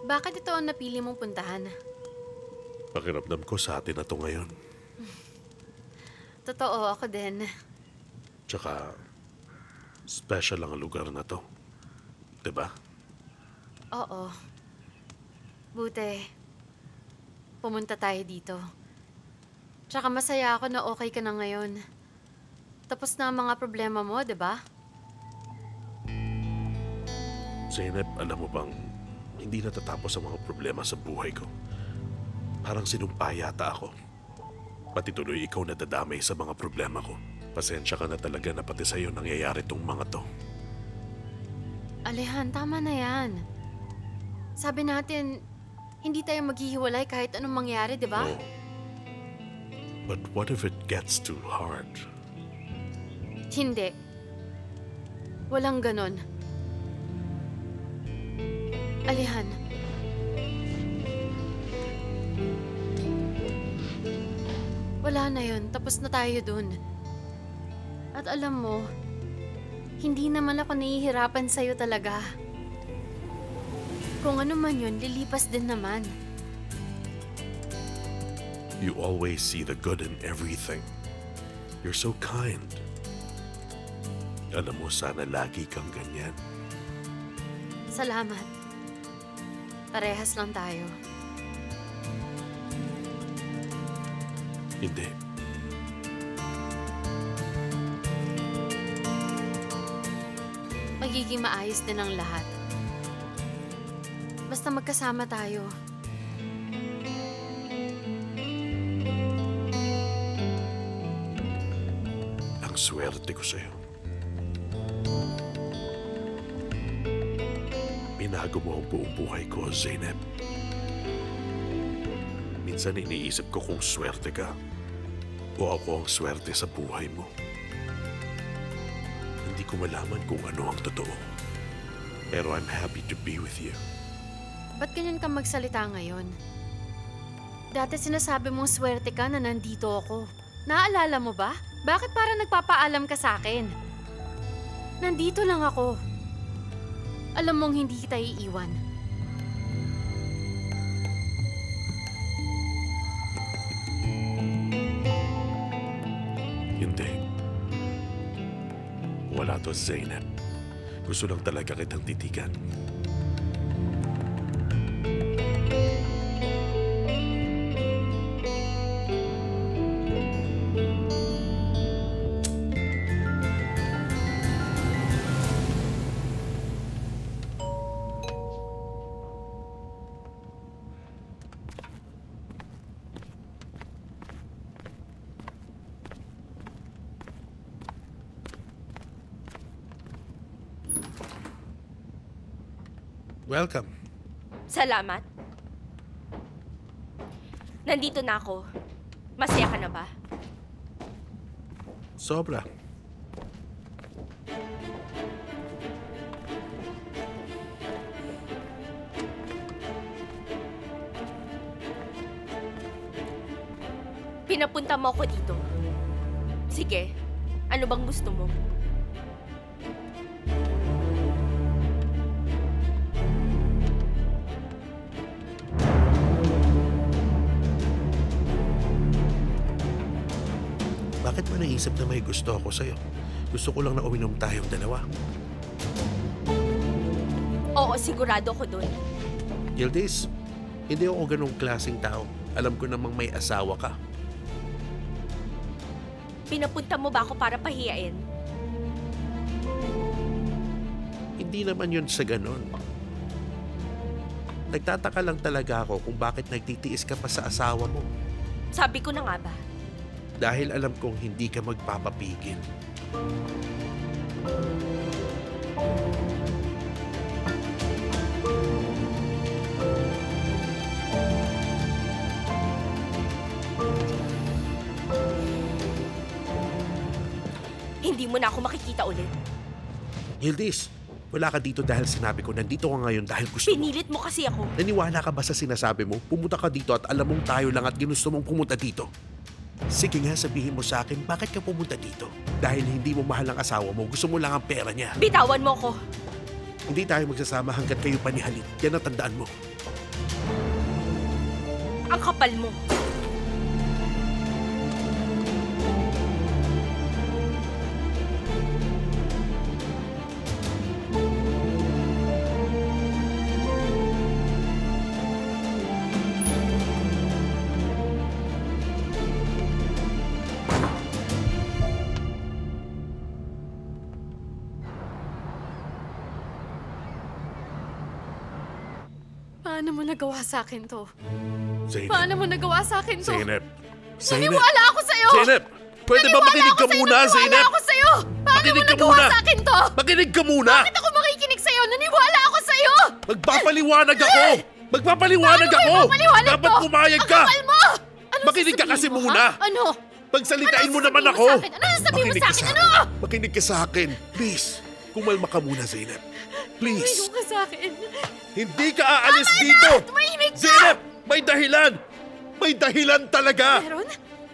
Bakit ito ang napili mong puntahan? Pakiramdam ko sa atin na to ngayon. Totoo, ako din. Tsaka, special ang lugar na to. Diba? Oo. Buti, pumunta tayo dito. Tsaka masaya ako na okay ka na ngayon. Tapos na ang mga problema mo, diba? Zeynep, alam mo bang hindi natatapos ang mga problema sa buhay ko. Parang sinumpa yata ako. Pati tuloy ikaw nadadamay sa mga problema ko. Pasensya ka na talaga na pati sa'yo nangyayari tong mga to. Alehan, tama na yan. Sabi natin, hindi tayo maghihiwalay kahit anong mangyari, diba? No. But what if it gets too hard? Hindi. Walang ganon. Alehan. Wala na yun. Tapos na tayo dun. At alam mo, hindi naman ako nahihirapan sa'yo talaga. Kung ano man yun, lilipas din naman. You always see the good in everything. You're so kind. Alam mo, sana lagi kang ganyan. Salamat. Parehas lang tayo. Hindi. Magiging maayos din ang lahat. Basta magkasama tayo. Ang swerte ko sa'yo. Binago mo ang buong buhay ko, Zeynep. Minsan iniisip ko kung swerte ka o ako ang swerte sa buhay mo. Hindi ko malaman kung ano ang totoo. Pero I'm happy to be with you. Ba't ganyan ka magsalita ngayon? Dati sinasabi mong swerte ka na nandito ako. Naalala mo ba? Bakit parang nagpapaalam ka sa akin? Nandito lang ako. Alam mong hindi kita iiwan. Hindi. Wala to, Zeynep. Gusto lang talaga kitang titigan. Welcome. Salamat. Nandito na ako. Masaya ka na ba? Sobra. Pinapunta mo ako dito. Sige, ano bang gusto mo? Bakit mo naisip na may gusto ako sa'yo? Gusto ko lang na uminom tayong dalawa. Oo, sigurado ko dun. Yildiz, hindi ako ganong klaseng tao. Alam ko namang may asawa ka. Pinapunta mo ba ako para pahiyain? Hindi naman yun sa ganon. Nagtataka lang talaga ako kung bakit nagtitiis ka pa sa asawa mo. Sabi ko na nga ba? Dahil alam kong hindi ka magpapapigil. Hindi mo na ako makikita ulit. Yildiz, wala ka dito dahil sinabi ko nandito ka ngayon dahil gusto mo. Pinilit mo kasi ako. Naniwala ka ba sa sinasabi mo? Pumunta ka dito at alam mong tayo lang at ginusto mong pumunta dito. Sige nga, sabihin mo sa akin, bakit ka pumunta dito? Dahil hindi mo mahal ang asawa mo, gusto mo lang ang pera niya. Bitawan mo ko. Hindi tayo magsasama hanggat kayo pa ni Halit. Yan ang tandaan mo. Ang kapal mo. Paano mo nagawa sa akin to? Zeynep. Paano mo nagawa sa akin to? Zeynep. Naniwala ako sa'yo! Zeynep! Pwede ba makinig ka muna, Zeynep? Naniwala ako sa'yo! Paano Makinig mo ka nagawa muna! sa akin to? Makinig ka muna! Bakit ako makikinig sa'yo? Naniwala ako sa'yo! Magpapaliwanag ako! Magpapaliwanag Paano ako! mo ipapaliwanag Dapat to? pumayag Ang ka! kapal mo! Ano Makinig ka sasabihin kasi mo, muna. ha? Ano? Pagsalitain mo Ano naman sasabihin ako! mo sa akin? Ano sasabihin mo Makinig sa ka akin? sa Ano? Makinig ka sa akin. Please. Kumalma ka muna, Zeynep. Please. Tumigil ka sa akin. Hindi ka aalis Tama dito! na! Tumahimik ka! Zeynep! May dahilan! May dahilan talaga! Meron?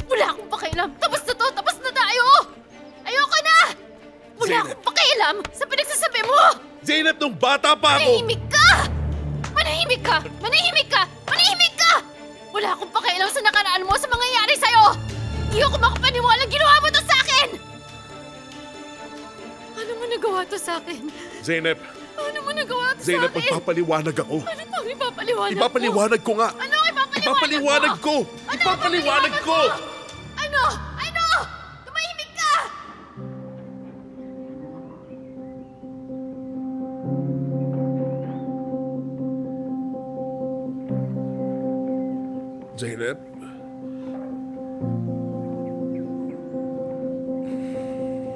Wala akong pakialam. Tapos na to! Tapos na tayo! Ayoko na! Wala Zeynep. akong pakialam sa pinagsasabi mo! Zeynep, nung bata pa ako! Manahimik ka! Manahimik ka! Manahimik ka! Manahimik ka! Wala akong pakialam sa nakaraan mo sa mangyayari sa'yo! Hindi ako makapaniwala ginawa mo to sa akin! Ano mo nagawa to sa akin? Zeynep, Ano mo nagawa to Zeynep, sa akin? magpapaliwanag ako. Ano pang ipapaliwanag mo? Ipapaliwanag ko nga. Ano ang ipapaliwanag Ipapaliwanag mo? ko! Ano Ipapaliwanag ko! Ano? Ano? Tumahimik ka! Zeynep?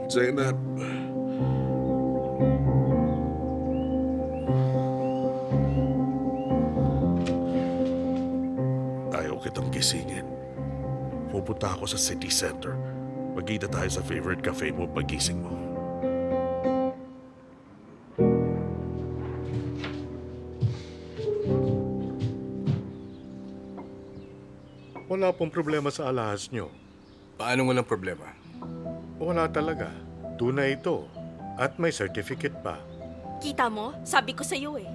Zeynep? Ayaw kitang gisingin. Pupunta ako sa city center. Magkita tayo sa favorite cafe mo pagising mo. Wala pong problema sa alahas nyo. Paano walang problema? Wala talaga. Tunay ito. At may certificate pa. Kita mo? Sabi ko sa'yo eh.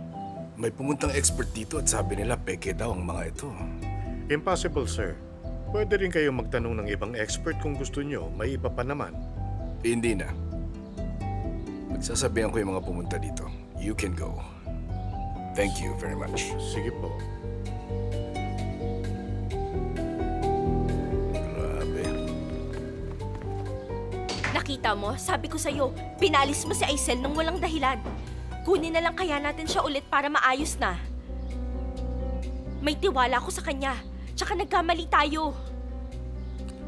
May pumuntang expert dito at sabi nila peke daw ang mga ito. Impossible, sir. Pwede rin kayo magtanong ng ibang expert kung gusto nyo. May iba pa naman. Hindi na. Pagsasabihan ko yung mga pumunta dito. You can go. Thank you very much. Sige po. Grabe. Nakita mo? Sabi ko sa'yo, pinalis mo si Aisel nang walang dahilan. Kunin na lang kaya natin siya ulit para maayos na. May tiwala ko sa kanya. Tsaka nagkamali tayo.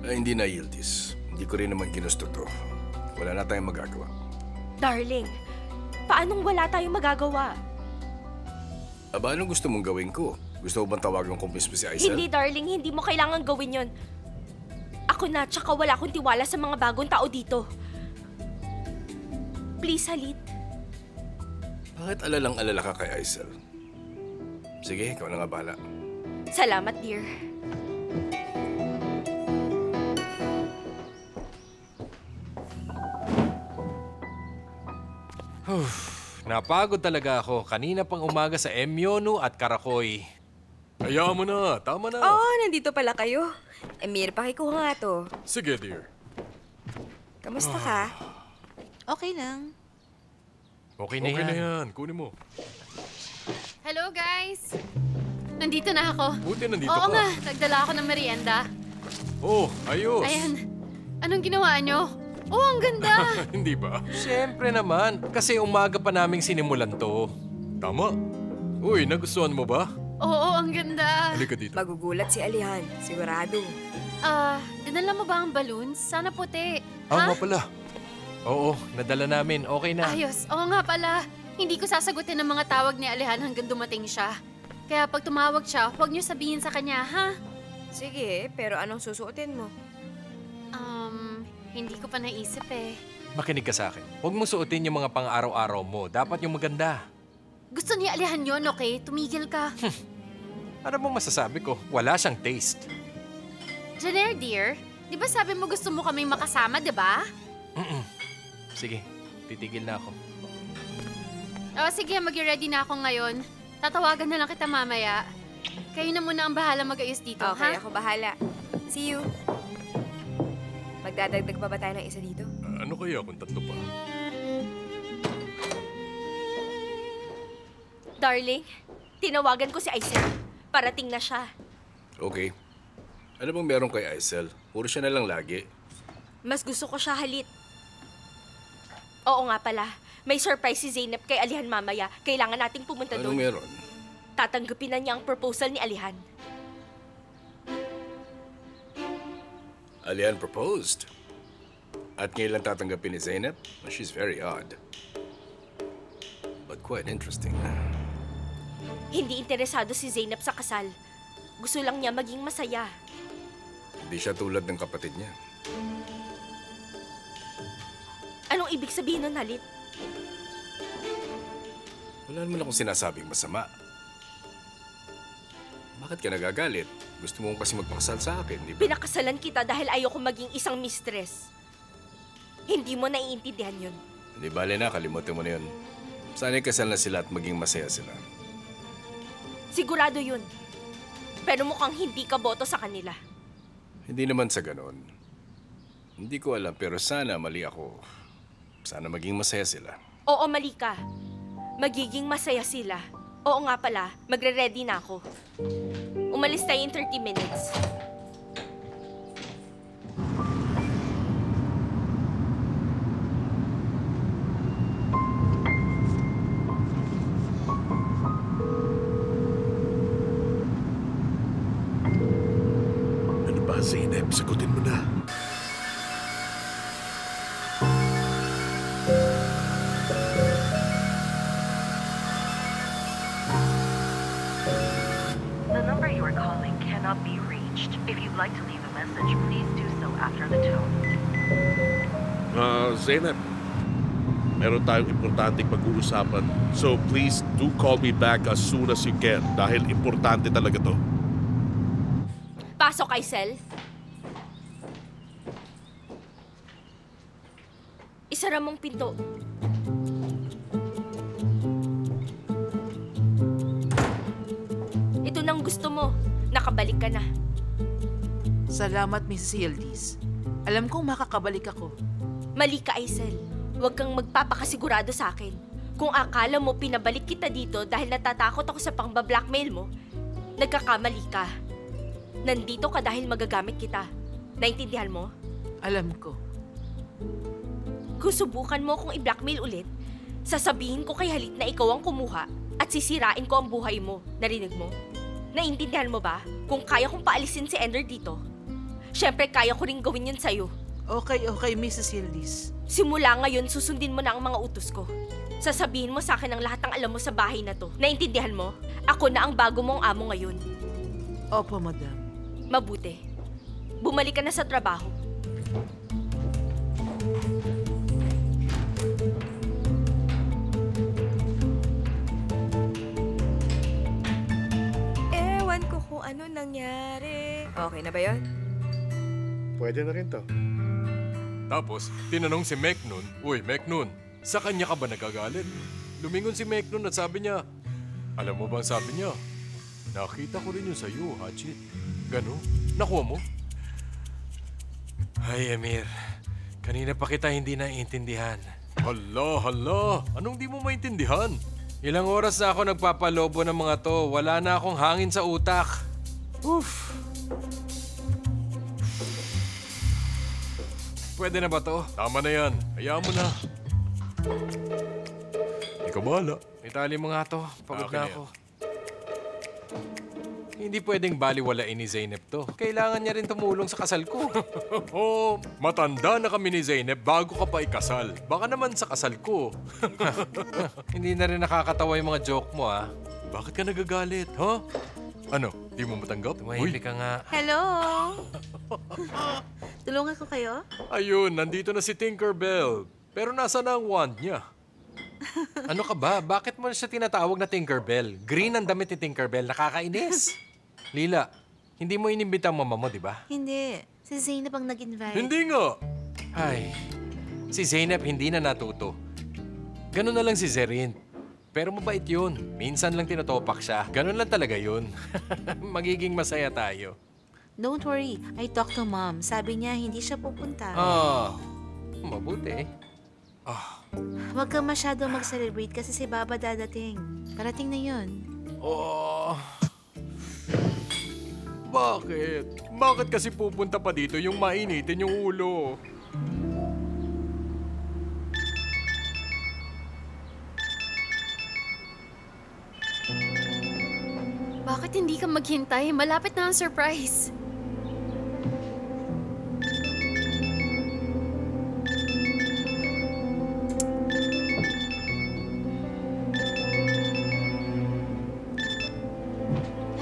Ay, hindi na, Yildiz. Hindi ko rin naman ginusto to. Wala na tayong magagawa. Darling, paanong wala tayong magagawa? Aba, anong gusto mong gawin ko? Gusto mo bang tawagan kong mismo si Aisel? Hindi, darling. Hindi mo kailangan gawin yon. Ako na, tsaka wala akong tiwala sa mga bagong tao dito. Please, Halit. Bakit alalang-alala ka kay Aisel? Sige, ikaw na nga bahala. Salamat, dear. Napagod talaga ako. Kanina pang umaga sa Emyono at Karakoy. Hayaan mo na. Tama na. Oo, nandito pala kayo. Emir, pakikuha nga to. Sige, dear. Kamusta ka? Okay lang. Okay na yan. Kunin mo. Hello, guys! Nandito na ako. Buti nandito Oo ka. nga, nagdala ako ng merienda. Oh, ayos. Ayan. Anong ginawa nyo? Oh, ang ganda! Hindi ba? Siyempre naman. Kasi umaga pa naming sinimulan to. Tama. Uy, nagustuhan mo ba? Oo, ang ganda. Halika dito. Magugulat si Alihan, sigurado. Dinala mo ba ang balloons? Sana puti. Nga pala. Oo, nadala namin. Okay na. Ayos. Oo nga pala. Hindi ko sasagutin ang mga tawag ni Alehan hanggang dumating siya. Kaya pag tumawag siya, huwag niyo sabihin sa kanya, ha? Sige, pero anong susuotin mo? Hindi ko pa naisip eh. Makinig ka sa akin. Huwag mo suotin yung mga pang-araw-araw mo. Dapat yung maganda. Gusto ni Alehan yun, okay? Tumigil ka. Ano mo masasabi ko? Wala siyang taste. Janer, dear, di ba sabi mo gusto mo kaming makasama, di ba? Sige, titigil na ako. Oh, sige, mag-ready na ako ngayon. Tatawagan na lang kita mamaya. Kayo na muna ang bahala mag-ayos dito, Okay, ha? ako bahala. See you. Magdadagdag pa ba tayo ng isa dito? Ano kaya kung tatlo pa? Darling, tinawagan ko si Aisel. Parating na siya. Okay. Ano bang meron kay Aisel? Puro siya na lang lagi. Mas gusto ko siya halit. Oo nga pala. May surprise si Zeynep kay Alihan mamaya. Kailangan nating pumunta Anong doon. meron? Tatanggapin na niya ang proposal ni Alihan. Alian proposed. At ngayon lang tatanggapin ni Zeynep? She's very odd. But quite interesting. Hindi interesado si Zeynep sa kasal. Gusto lang niya maging masaya. Hindi siya tulad ng kapatid niya. Anong ibig sabihin nun, Halit? Wala naman akong sinasabing masama. Bakit ka nagagalit? Gusto mo kasi magpakasal sa akin, di ba? Pinakasalan kita dahil ayoko maging isang mistress. Hindi mo naiintindihan yun. Hindi bale na, kalimutin mo na yun. Sana kasal na sila at maging masaya sila. Sigurado yun. Pero mukhang hindi ka boto sa kanila. Hindi naman sa ganon. Hindi ko alam pero sana mali ako. Sana maging masaya sila. Oo, mali ka. Magiging masaya sila. Oo nga pala, magre-ready na ako. Umalis tayo in 30 minutes. Ano ba, Zeynep? Sagutin mo na. The number you are calling cannot be reached. If you'd like to leave a message, please do so after the tone. Zeynep, meron tayong importanteng pag-uusapan. So please do call me back as soon as you can dahil importante talaga to. Pasok, Aisel. Isara mong pinto. Ito nang gusto mo. Nakabalik ka na. Salamat, Mrs. Yildiz. Alam kong makakabalik ako. Mali ka, Aisel. Huwag kang magpapakasigurado sa akin. Kung akala mo pinabalik kita dito dahil natatakot ako sa pang-blackmail mo, nagkakamali ka. Nandito ka dahil magagamit kita. Naintindihan mo? Alam ko. Kung subukan mo akong i-blackmail ulit, sasabihin ko kay Halit na ikaw ang kumuha at sisirain ko ang buhay mo. Narinig mo? Naintindihan mo ba? Kung kaya kong paalisin si Ender dito, syempre kaya ko rin gawin yun sa'yo. Okay, Mrs. Yildiz. Simula ngayon, susundin mo na ang mga utos ko. Sasabihin mo sa akin ang lahat ng alam mo sa bahay na to. Naintindihan mo? Ako na ang bago mong amo ngayon. Opo, madam. Mabuti. Bumalik ka na sa trabaho. Ewan ko kung ano nangyari. Okay na ba yun? Pwede na rin to. Tapos, tinanong si Meknun, "Uy, Meknun, sa kanya ka ba nagagalit?" Lumingon si Meknun at sabi niya, "Alam mo ba ang sabi niya? Nakita ko rin yun sa'yo, Hachit." Gano? Nakuha mo? Ay, Amir. Kanina pa kita hindi naiintindihan. Hala. Anong di mo maintindihan? Ilang oras na ako nagpapalobo ng mga to. Wala na akong hangin sa utak. Oof. Pwede na ba to? Tama na yan. Hayaan mo na. Ikaw bahala. Itali mo nga to. Pagod Akin na na ako. Hindi pwedeng baliwalain ni Zeynep to. Kailangan niya rin tumulong sa kasal ko. Oh, matanda na kami ni Zeynep bago ka pa ikasal. Baka naman sa kasal ko. Hindi na rin nakakatawa yung mga joke mo, ah. Bakit ka nagagalit, ha? Ano, di mo matanggap? Tumahimik ka nga. Hello! Tulungan ko kayo? Ayun, nandito na si Tinkerbell. Pero nasa na ang wand niya? Ano ka ba? Bakit mo siya tinatawag na Tinkerbell? Green ang damit ni Tinkerbell. Nakakainis. Lila, hindi mo inimbita ang mama mo, di ba? Hindi. Si Zeynep ang nag-invite. Hindi nga. Ay, si Zeynep hindi na natuto. Ganun na lang si Zerin. Pero mabait yun. Minsan lang tinotopak siya. Ganun lang talaga yun. Magiging masaya tayo. Don't worry, I talked to Mom. Sabi niya hindi siya pupunta. Mabuti. Huwag ka masyado mag-celebrate kasi si Baba dadating. Parating na yun. Bakit? Bakit kasi pupunta pa dito yung mainitin yung ulo? Bakit hindi ka maghintay? Malapit na ang surprise.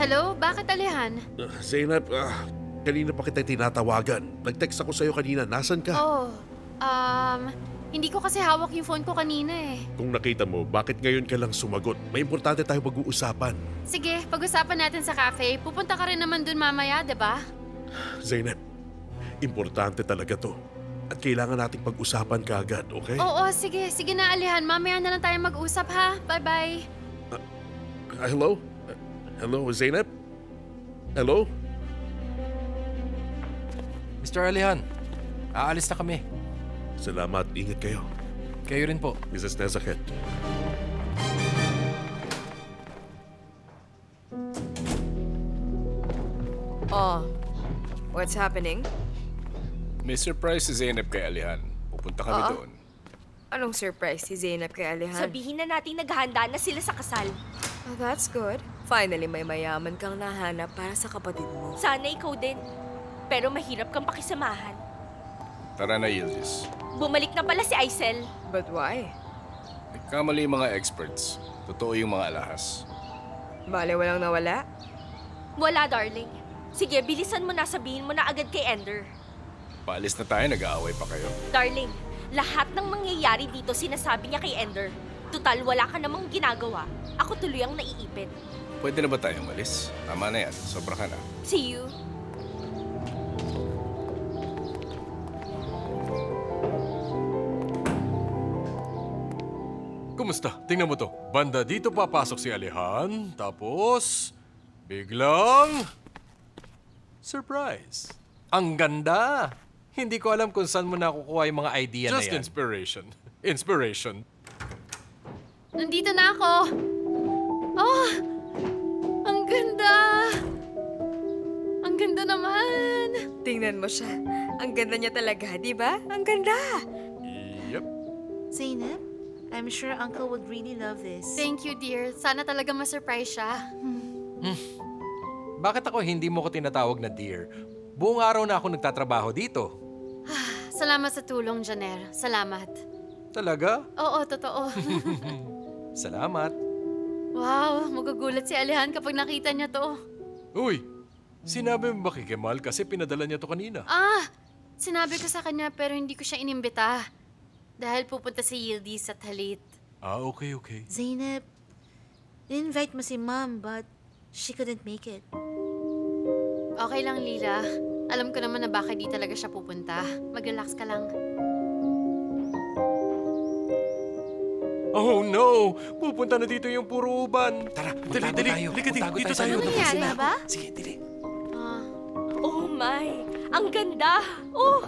Hello? Bakit Alihan? Zainab, kanina pa kita tinatawagan. Nag-text ako sa'yo kanina. Nasaan ka? Hindi ko kasi hawak yung phone ko kanina eh. Kung nakita mo, bakit ngayon ka lang sumagot? May importante tayo mag-uusapan. Sige, pag-usapan natin sa cafe. Pupunta ka rin naman dun mamaya, 'di ba? Zainab, importante talaga to. At kailangan nating pag-usapan kaagad, okay? Oo, sige. Sige na, Alihan. Mamaya na lang tayo mag-usap, ha? Bye-bye. Hello? Hello, Zainab? Hello? Mr. Alihan, aalis na kami. Salamat. Ingat kayo. Kayo rin po. Mrs. Nezaket. Oh, what's happening? May surprise si Zeynep kay Alihan. Pupunta kami doon. Anong surprise si Zeynep kay Alihan? Sabihin na natin naghahanda na sila sa kasal. Oh, that's good. Finally, may mayaman kang nahanap para sa kapatid mo. Sana ikaw din. Pero mahirap kang pakisamahan. Tara na, Yildiz. Bumalik na pala si Aisel. But why? Nagkamali yung mga experts. Totoo yung mga alahas. Bale, walang nawala? Wala, darling. Sige, bilisan mo na, sabihin mo na agad kay Ender. Paalis na tayo, nag-aaway pa kayo. Darling, lahat ng mangyayari dito sinasabi niya kay Ender. Tutal, wala ka namang ginagawa. Ako tuloy ang naiipit. Pwede na ba tayong umalis? Tama na yan. Sobra ka na. See you. Kumusta? Tingnan mo to. Banda dito papasok si Alihan, tapos biglang surprise. Ang ganda! Hindi ko alam kung saan mo nakukuha yung mga idea na yan. Just inspiration. Inspiration. Nandito na ako. Oh! Ang ganda! Ang ganda naman! Tingnan mo siya. Ang ganda niya talaga, di ba? Ang ganda! Yep. Zainab, I'm sure Uncle would really love this. Thank you, dear. Sana talaga ma-surprise siya. Bakit ako hindi mo ko tinatawag na dear? Buong araw na ako nagtatrabaho dito. Salamat sa tulong, Janer. Salamat. Talaga? Oo, totoo. Salamat. Wow, magugulat si Alihan kapag nakita niya to. Uy, sinabi mo ba kay Kemal kasi pinadala niya to kanina? Sinabi ko sa kanya pero hindi ko siya inimbita. Dahil pupunta si Yildiz at Halit. Okay. Zainab, in-invite mo si Mom but she couldn't make it. Okay lang, Lila. Alam ko naman na baka di talaga siya pupunta. Mag-relax ka lang. Oh no! Pupunta na dito yung puro uban. Tara, dali. Dito tayo. Ano nangyari na ba? Sige, dali. Oh my! Ang ganda! Oh!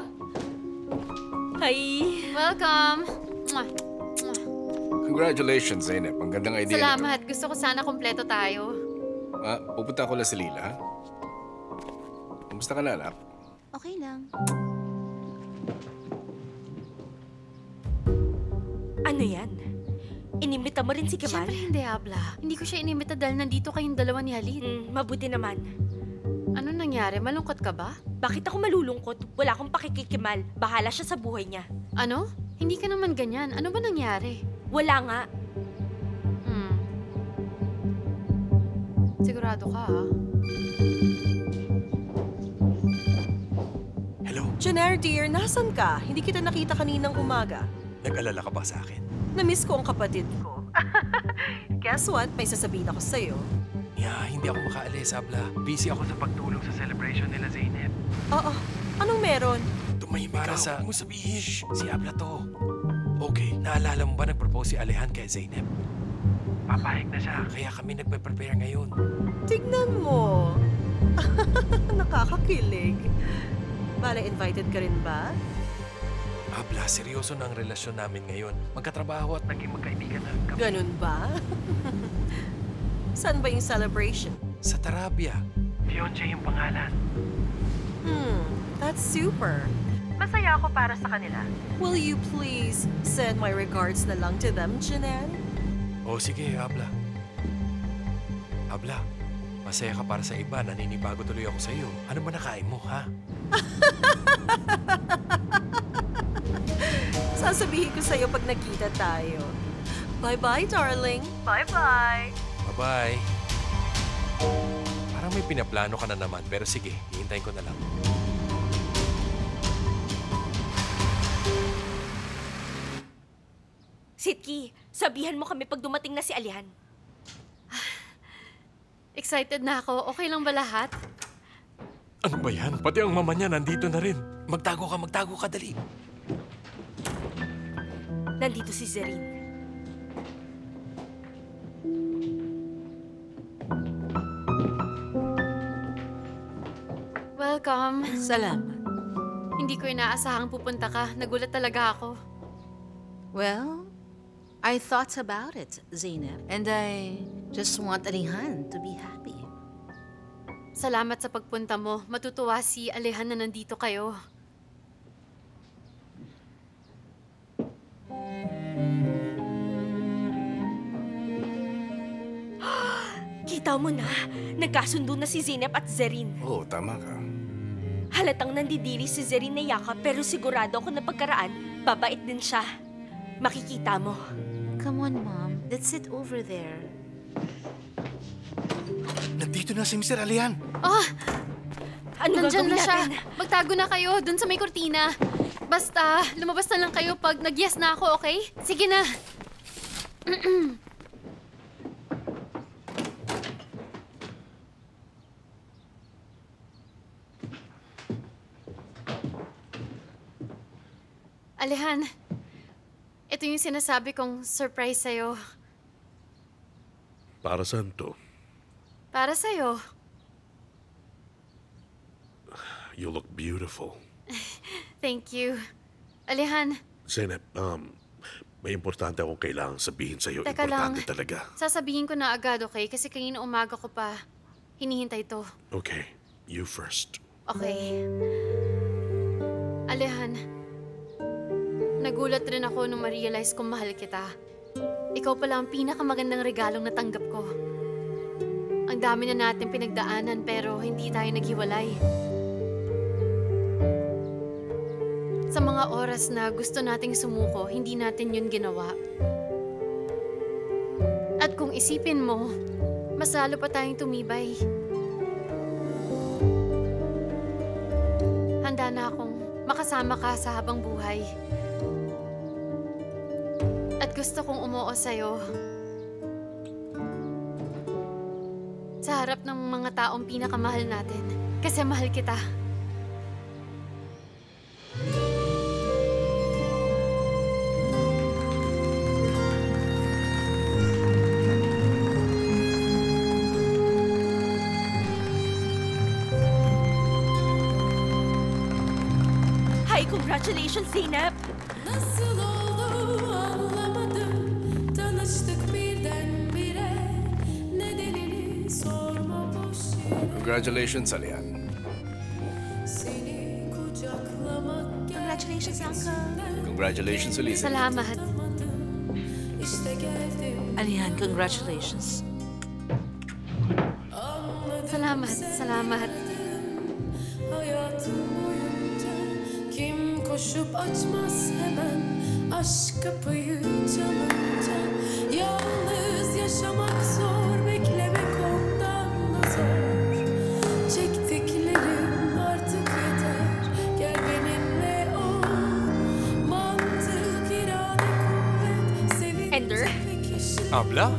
Hi! Welcome! Mwah. Mwah. Congratulations, Zeynep. Ang gandang idea Salamat. Gusto ko sana kompleto tayo. Pupunta ko lang sa Lila, ha? Kumusta ka na, anak? Okay lang. Ano yan? Inimbita mo rin si Kemal? Siyempre hindi, Abla. Hindi ko siya inimbita dahil nandito kayong dalawa ni Halit. Mabuti naman. Ano nangyari? Malungkot ka ba? Bakit ako malulungkot? Wala akong pakikikimal. Bahala siya sa buhay niya. Ano? Hindi ka naman ganyan. Ano ba nangyari? Wala nga. Sigurado ka, ha? Hello? Janer, dear, nasan ka? Hindi kita nakita kaninang umaga. Nag-alala ka ba sa akin? Namiss ko ang kapatid ko. Guess what? May sasabihin ako sa'yo. Hindi ako makaalis, Abla. Busy ako sa pagtulong sa celebration nila, Zeynep. Oo. Anong meron? Tumahimik ka. Huwag mo sabihin. Shh, si Abla to. Okay, naalala mo ba nag-propose si Alihan kay Zeynep? papayag na siya. Kaya kami nagpe-prepare ngayon. Tignan mo. Nakakakilig. Bale, invited ka rin ba? Abla, seryoso na ang relasyon namin ngayon. Magkatrabaho at naging magkaibigan na kami. Ganun ba? Saan ba yung celebration? Sa Tarabya. Beyonce yung pangalan. That's super. Masaya ako para sa kanila. Will you please send my regards na lang to them, Janelle? O sige, Abla. Abla, masaya ka para sa iba. Naninibago tuloy ako sa iyo. Ano ba nakain mo, ha? Sasabihin ko sa'yo pag nagkita tayo. Bye-bye, darling. Bye-bye! Bye-bye. Parang may pinaplano ka na naman. Pero sige, hihintayin ko na lang. Sitki, sabihan mo kami pag dumating na si Alihan. Excited na ako. Okay lang ba lahat? Ano ba yan? Pati ang mama niya nandito na rin. Magtago ka, dali. Nandito si Zerin. Welcome. Salamat. Hindi ko inaasahang pupunta ka. Nagulat talaga ako. Well, I thought about it, Zainab. And I just want Alihan to be happy. Salamat sa pagpunta mo. Matutuwa si Alihan na nandito kayo. Kita mo na, nagkasundo na si Zeynep at Zerin. Oo, tama ka. Halatang nandidiri si Zerin na yakap pero sigurado ako na pagkaraan, babait din siya. Makikita mo. Come on, Mom. Let's sit over there. Nandito na si Mr. Alihan. Oh, Ano nandyan gagawin na siya. natin? Magtago na kayo dun sa may kortina. Basta, lumabas na lang kayo pag nag-yes na ako, okay? Sige na. Alihan, ito yung sinasabi kong surprise sa'yo. Para saan to? Para sa'yo. You look beautiful. Thank you. Alihan, Zainab, may importante akong kailangang sabihin sa'yo. Teka lang. Importante talaga. sasabihin ko na agad, okay? Kasi kanina umaga ko pa hinihintay to. Okay, you first. Okay. Alihan, nagulat rin ako nung ma-realize kong mahal kita. Ikaw pala ang pinakamagandang regalong natanggap ko. Ang dami na natin pinagdaanan pero hindi tayo naghiwalay. Sa mga oras na gusto nating sumuko, hindi natin yun ginawa. At kung isipin mo, mas lalo pa tayong tumibay. Handa na akong makasama ka sa habang buhay. At gusto kong umuo sa'yo. Sa harap ng mga taong pinakamahal natin. Kasi mahal kita. Hi, congratulations, Zeynep! Nasıl oldu anlamadım. Tanıştık birdenbire. Nedenini sorma boş yere. Congratulations, Alihan. Seni kucaklamak Congratulations, Uncle. Congratulations, Elisa. Salamat. geldim. İşte geldim. Alihan, congratulations. Salamat. Salamat. Hayatım boyunca kim koşup açmaz hemen aşk kapıyı çalınca. Yalnız yaşamak zor, beklemek ondan da zor. Çektiklerim artık yeter, gel benimle ol. Mantık, irade, kuvvet, sevince Ender? pekişir. Abla?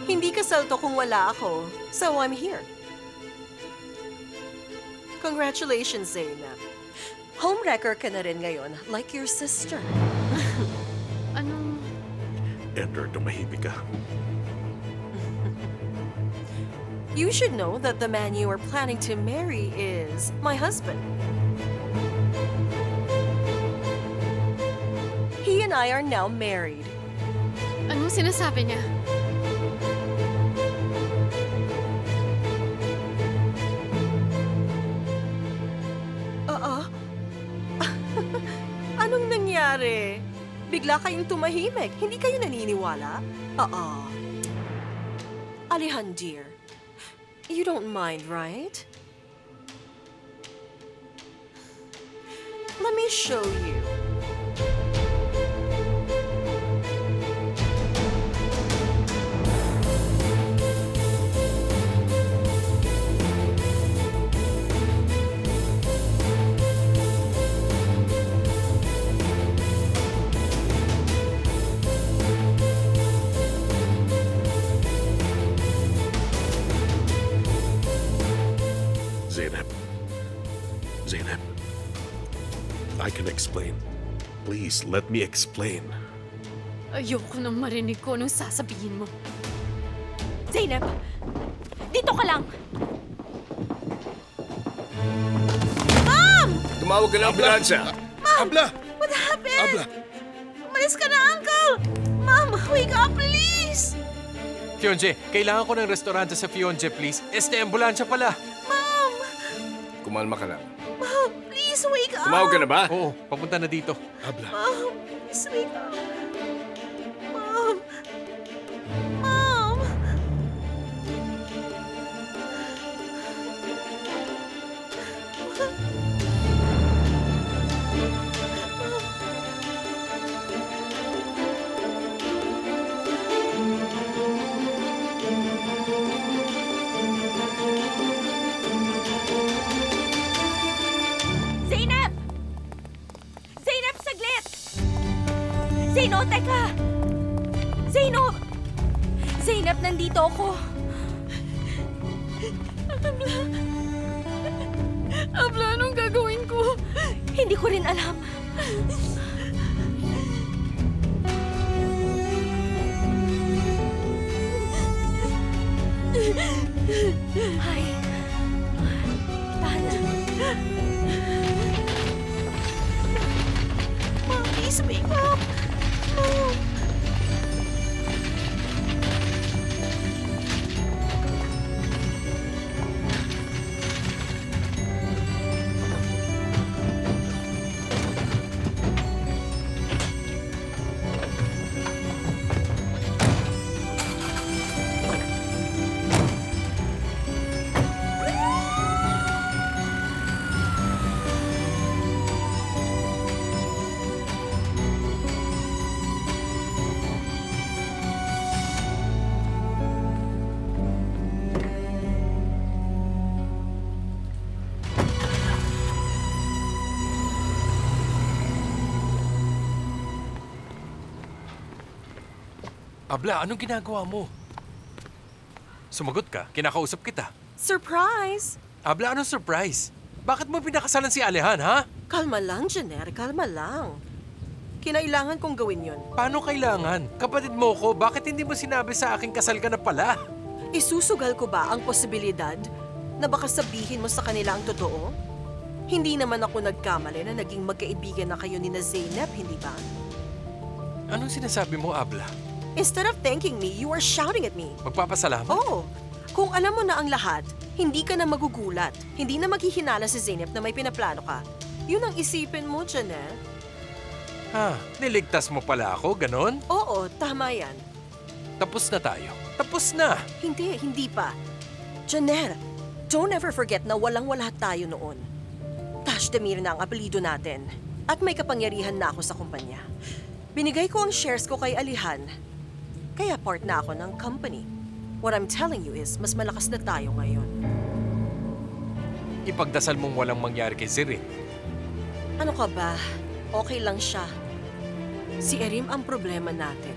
Hindi kasal to kung wala ako. So I'm here. Congratulations, Zainab. Homewrecker ka na rin ngayon, like your sister. Anong... Ender, tumahimik ka. You should know that the man you are planning to marry is my husband. He and I are now married. Anong sinasabi niya? Anong nangyari? Bigla kayong tumahimik. Hindi kayo naniniwala? Alihan, dear. You don't mind, right? Let me show you. Zainab, I can explain. Please, let me explain. Ayoko nang marinig ko anong sasabihin mo. Zainab! Dito ka lang! Tumawag ka ng ambulansya. Abla! What happened? Abla! Umalis ka na, Uncle! Mom, wake up, please! Fionje, kailangan ko ng restaurante sa Fionje, please. Ambulansya pala. Mom! Kumalma ka lang. Mom, please wake up! Tumawag ka na ba? Oo, papunta na dito. Abla. Mom, please wake up. Mom! Mom! Zainab! Zainab, saglit! Zaino, teka! Zaino! Zainab, nandito ako. Abla, anong gagawin ko? Hindi ko rin alam. Ay. Tahan na. Mom, please wake up! Mom! Abla, anong ginagawa mo? Sumagot ka, kinakausap kita. Surprise! Abla, anong surprise? Bakit mo pinakasalan si Alehan, ha? Kalma lang, Jenner. Kalma lang. Kinailangan kong gawin yun. Paano kailangan? Kapatid mo ko, bakit hindi mo sinabi sa akin kasal ka na pala? Isusugal ko ba ang posibilidad na baka sabihin mo sa kanila ang totoo? Hindi naman ako nagkamali na naging magkaibigan na kayo ni na Zainab, hindi ba? Anong sinasabi mo, Abla? Instead of thanking me, you are shouting at me. Magpapasalamat? Oo. Kung alam mo na ang lahat, hindi ka na magugulat. Hindi na maghihinala si Zainab na may pinaplano ka. Yun ang isipin mo, Janelle. Ha, niligtas mo pala ako, ganon? Oo, tama yan. Tapos na tayo. Tapos na! Hindi pa. Janelle, don't ever forget na walang-wala tayo noon. Tashdamir na ang apelido natin. At may kapangyarihan na ako sa kumpanya. Binigay ko ang shares ko kay Alihan. Kaya part na ako ng company. What I'm telling you is, mas malakas na tayo ngayon. Ipagdasal mong walang mangyari kay Zirin. Ano ka ba? Okay lang siya. Si Erim ang problema natin.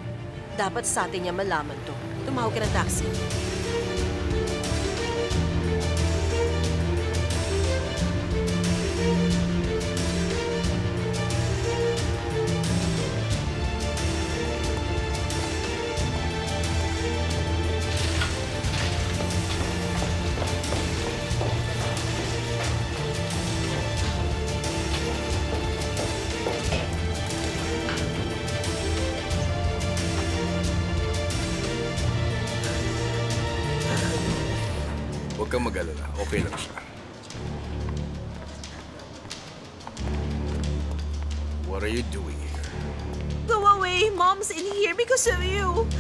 Dapat sa atin niya malaman to. Tumawag ka ng taxi. Huwag kang mag-alala. Okay lang siya. What are you doing here? Go away! Mom's in here because of you!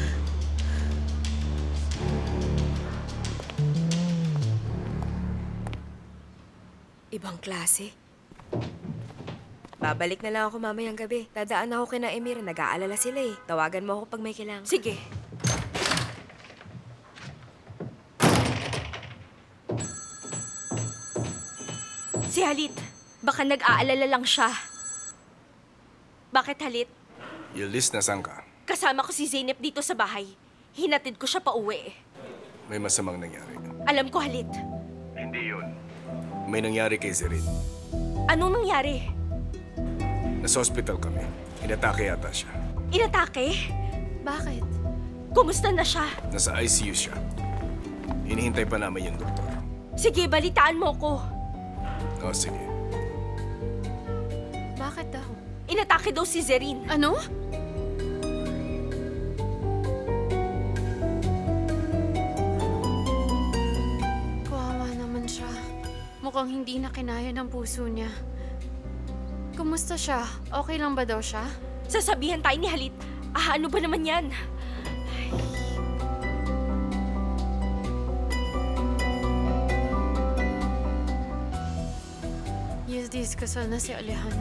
Ibang klase. Babalik na lang ako mamayang gabi. Dadaan ako kina Emir. Nag-aalala sila eh. Tawagan mo ako pag may kailangan. Sige. Si Halit, baka nag-aalala lang siya. Bakit, Halit? Yildiz, nasan ka? Kasama ko si Zeynep dito sa bahay. Hinatid ko siya pa uwi. May masamang nangyari. Alam ko, Halit. Hindi yun. May nangyari kay Zerrin. Anong nangyari? Nasa hospital kami. Inatake yata siya. Inatake? Bakit? Kumusta na siya? Nasa ICU siya. Hinihintay pa namin yung doktor. Sige, balitaan mo ko. O, sige. Bakit daw? Inatake daw si Zerrin. Ano? Kawawa naman siya. Mukhang hindi na kinaya ng puso niya. Kumusta siya? Okay lang ba daw siya? Sasabihan tayo ni Halit. Ano ba naman yan? Yildiz, kasal na si Alihan.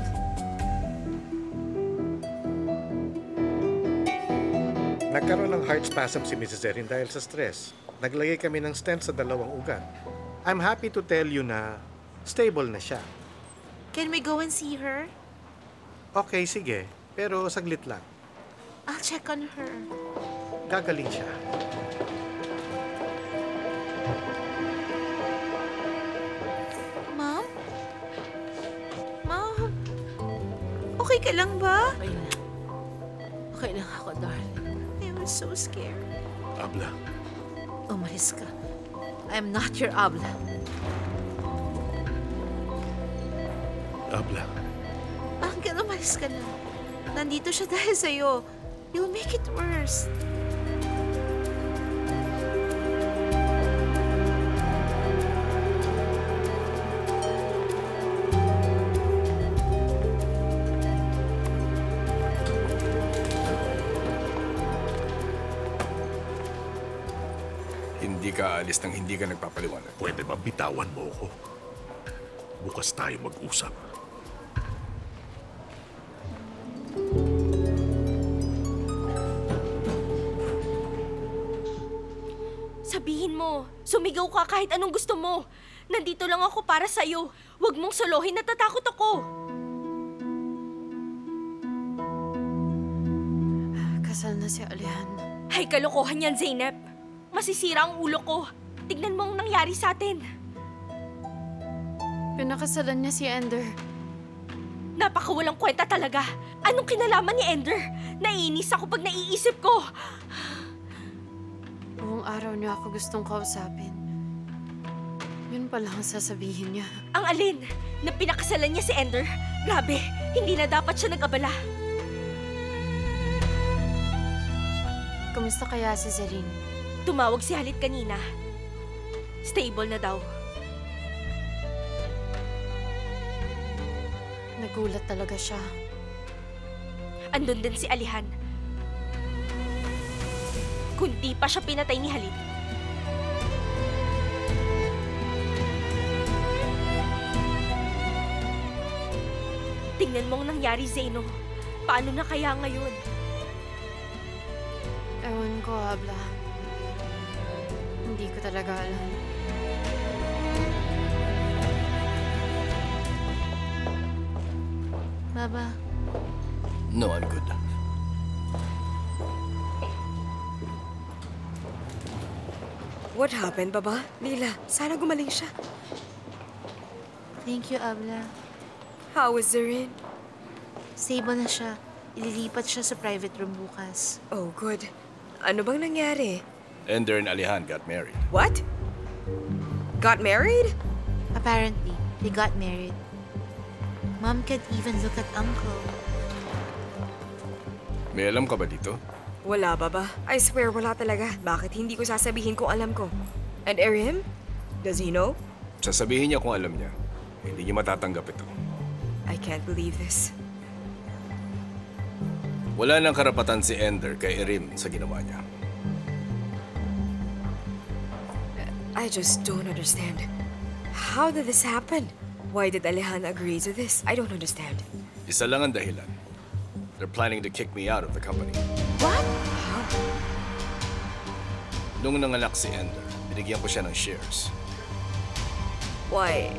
Nagkaroon ng heart spasm si Mrs. Zerrin dahil sa stress. Naglagay kami ng stent sa dalawang ugat. I'm happy to tell you na stable na siya. Can we go and see her? Okay, sige. Pero saglit lang. I'll check on her. Gagaling siya. Mom? Mom? Okay ka lang ba? Okay lang. Okay lang ako, darling. I was so scared. Abla, Umalis ka. I'm not your Abla. Abla. Uncle, umalis ka na. Nandito siya dahil sa'yo. You'll make it worse. Hindi ka aalis nang hindi ka nagpapaliwanag. Pwede ba bitawan mo ako? Bukas tayo mag-usap. Sabihin mo, sumigaw ka kahit anong gusto mo. Nandito lang ako para sa'yo. Huwag mong solohin, natatakot ako. Kasal na si Alihan. Ay, kalokohan yan, Zeynep. Masisira ang ulo ko. Tignan mo ang nangyari sa atin. Pinakasalan niya si Ender. Napakawalang kwenta talaga. Anong kinalaman ni Ender? Naiinis ako pag naiisip ko. Buong araw niya ako gustong kausapin. Yun pala ang sasabihin niya. Ang alin? Na pinakasalan niya si Ender? Grabe, hindi na dapat siya nag-abala. Kumusta kaya si Zerrin? Tumawag si Halit kanina. Stable na daw. Nagulat talaga siya. Andun din si Alihan. Kundi pa siya pinatay ni Halit. Tingnan mo ang nangyari, Zeno. Paano na kaya ngayon? Ewan ko, Abla. Hindi ko talaga alam. Baba. No, I'm good. What happened, Baba? Lila, sana gumaling siya. Thank you, Abla. How is Zerrin? Stable na siya. Ililipat siya sa private room bukas. Oh, good. Ano bang nangyari? Ender and Alihan got married. What? Got married? Apparently, they got married. Mom can't even look at Uncle. May alam ka ba dito? Wala, Baba. I swear, wala talaga. Bakit hindi ko sasabihin kung alam ko? And Erim? Does he know? Sasabihin niya kung alam niya. Hindi niya matatanggap ito. I can't believe this. Wala nang karapatan si Ender kay Erim sa ginawa niya. I just don't understand. How did this happen? Why did Alejandra agree to this? I don't understand. Isa lang ang dahilan. They're planning to kick me out of the company. What? Nung nanganak si Ender, binigyan ko siya ng shares. Why?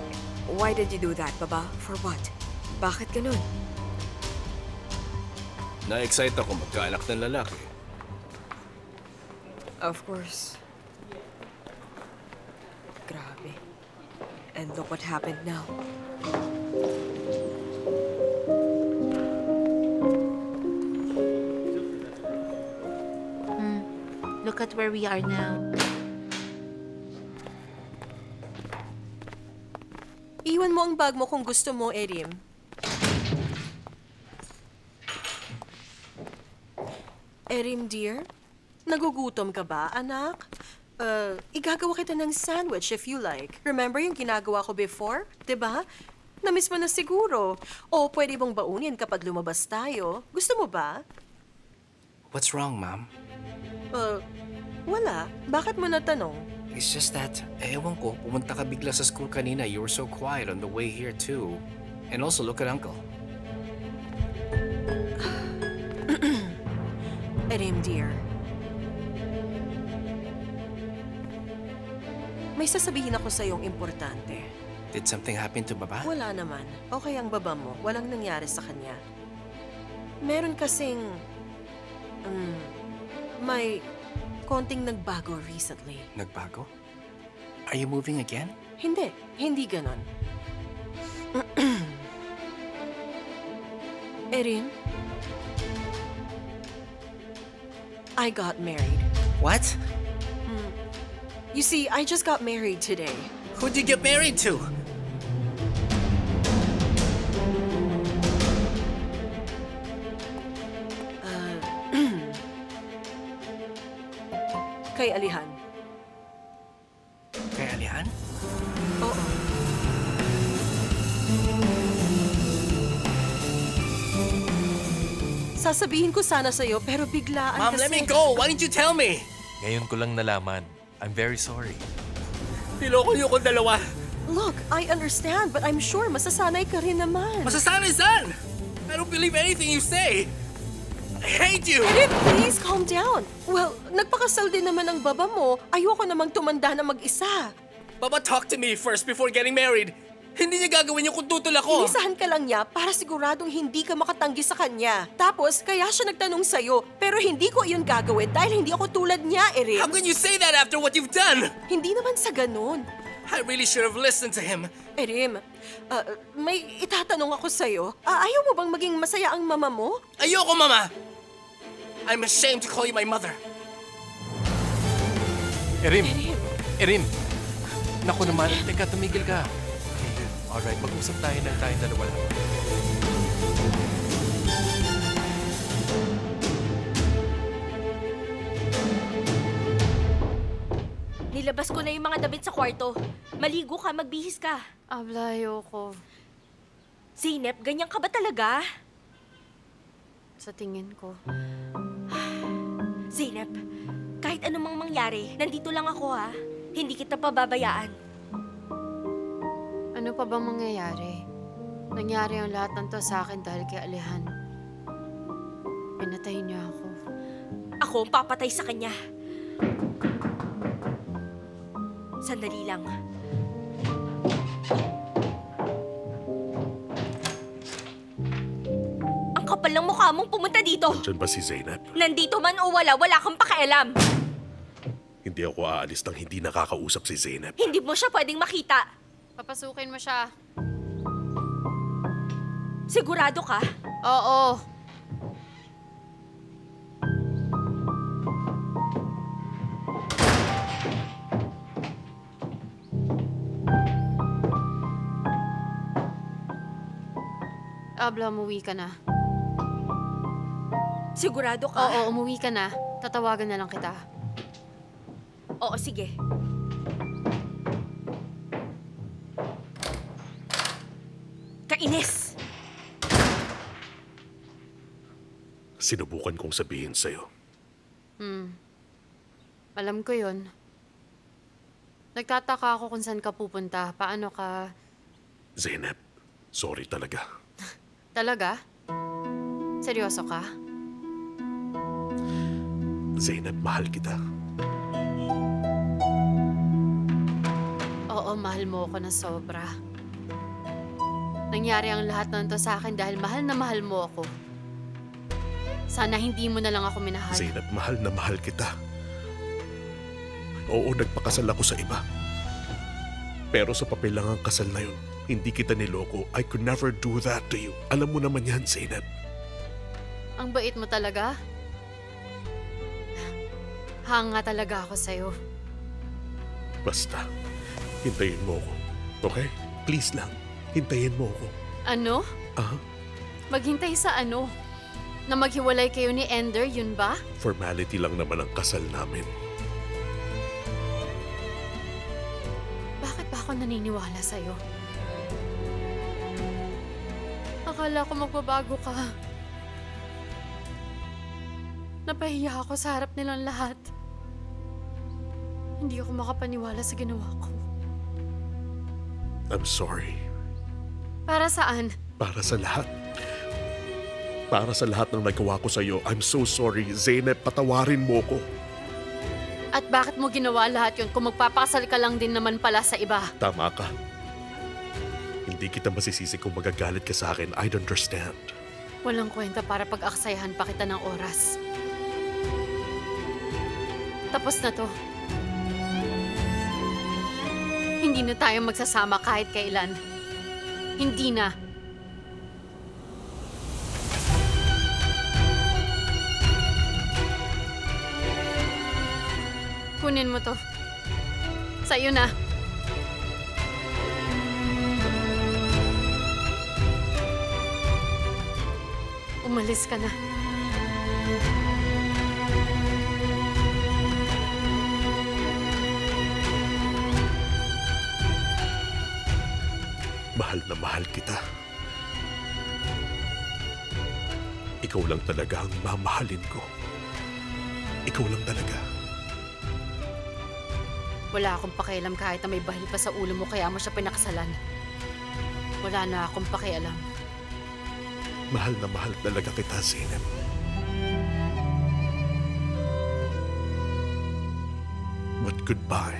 Why did you do that, Baba? For what? Bakit ganun? Na-excite ako magkaanak ng lalaki. Of course. Grabe. And look what happened now. Look at where we are now. Iwan mo ang bag mo kung gusto mo, Erim. Erim, dear? Nagugutom ka ba, anak? Igagawa kita ng sandwich if you like. Remember yung ginagawa ko before? Diba? Namiss mo na siguro. O pwede bang baunin kapag lumabas tayo? Gusto mo ba? What's wrong, Mom? Wala. Bakit mo natanong? It's just that, ewan ko, pumunta ka bigla sa school kanina. You were so quiet on the way here, too. And also, look at Uncle. Erim, dear. May sasabihin ako sa iyong importante. Did something happen to Baba? Wala naman. Okay ang baba mo. Walang nangyari sa kanya. Meron kasing... may konting nagbago recently. Nagbago? Are you moving again? Hindi. Hindi ganon. Erin? I got married. What? You see, I just got married today. Who'd you get married to? Kay Alihan. Kay Alihan? Oo. Sasabihin ko sana sa'yo, pero biglaan Mom, kasi... let me go! Why didn't you tell me? Ngayon ko lang nalaman. I'm very sorry. Niloko niyo ko dalawa. Look, I understand, but I'm sure masasanay ka rin naman. Masasanay saan? I don't believe anything you say. I hate you! Edith, please calm down. Well, nagpakasal din naman ang baba mo. Ayoko namang tumanda na mag-isa. Baba, talk to me first before getting married. Hindi niya gagawin yung kung tutol ako. Inisahan ka lang niya para siguradong hindi ka makatanggi sa kanya. Tapos, kaya siya nagtanong sa'yo. Pero hindi ko iyon gagawin dahil hindi ako tulad niya, Erin. How can you say that after what you've done? Hindi naman sa ganun. I really should have listened to him. Erim, may itatanong ako sa'yo. Ayaw mo bang maging masaya ang mama mo? Ayoko, Mama! I'm ashamed to call you my mother. Erim! Erim! Naku naman, teka, tumigil ka. Alright, mag-usap tayo ng tayong dalawa lang. Nilabas ko na yung mga damit sa kwarto. Maligo ka, magbihis ka. Ablayo ko. Zeynep, ganyan ka ba talaga? Sa tingin ko. Zeynep, kahit anumang mangyari, nandito lang ako ha. Hindi kita pababayaan. Ano pa bang mangyayari? Nangyari ang lahat ng to sa akin dahil kay Alehan. Pinatay niya ako. Ako ang papatay sa kanya. Sandali lang. Ang kapal ng mukha mong pumunta dito. Diyan ba si Zeynep? Nandito man o wala kang pakialam. Hindi ako aalis nang hindi nakakausap si Zeynep. Hindi mo siya pwedeng makita. Papasukin mo siya. Sigurado ka? Oo. Abla, umuwi ka na. Sigurado ka? Oo, umuwi ka na. Tatawagan na lang kita. Oo, sige. Nakakainis! Sinubukan kong sabihin sa'yo. Alam ko yun. Nagtataka ako kung saan ka pupunta. Paano ka... Zeynep, sorry talaga. Talaga? Seryoso ka? Zeynep, mahal kita. Oo, mahal mo ako na sobra. Nangyari ang lahat ng to sa akin dahil mahal na mahal mo ako. Sana hindi mo na lang ako minahal. Zeynep, mahal na mahal kita. Oo, nagpakasal ako sa iba. Pero sa papel lang ang kasal na yun. Hindi kita niloko. I could never do that to you. Alam mo naman yan, Zeynep. Ang bait mo talaga. Hanga talaga ako sa'yo. Basta, hintayin mo ako. Okay? Please lang, hintayin mo ako. Ano? Ah? Maghintay sa ano? Na maghiwalay kayo ni Ender, yun ba? Formality lang naman ang kasal namin. Bakit ba ako naniniwala sa'yo? Akala ko magbabago ka. Napahiya ako sa harap nilang lahat. Hindi ako makapaniwala sa ginawa ko. I'm sorry. Para saan? Para sa lahat. Para sa lahat ng nagawa ko sa'yo, I'm so sorry. Zeynep, patawarin mo ko. At bakit mo ginawa lahat yun kung magpapakasal ka lang din naman pala sa iba? Tama ka. Hindi kita masisisi kung magagalit ka sa akin. I'd understand. Walang kwenta para pag-aksayahan pa kita ng oras. Tapos na to. Hindi na tayo magsasama kahit kailan. Hindi na. Kunin mo to. Sa'yo na. Umalis ka na. Mahal na mahal kita. Ikaw lang talaga ang mamahalin ko. Ikaw lang talaga. Wala akong pakialam kahit na may bahil pa sa ulo mo kaya mo siya pinakasalan. Wala na akong pakialam. Mahal na mahal talaga kita, Zeynep. But goodbye.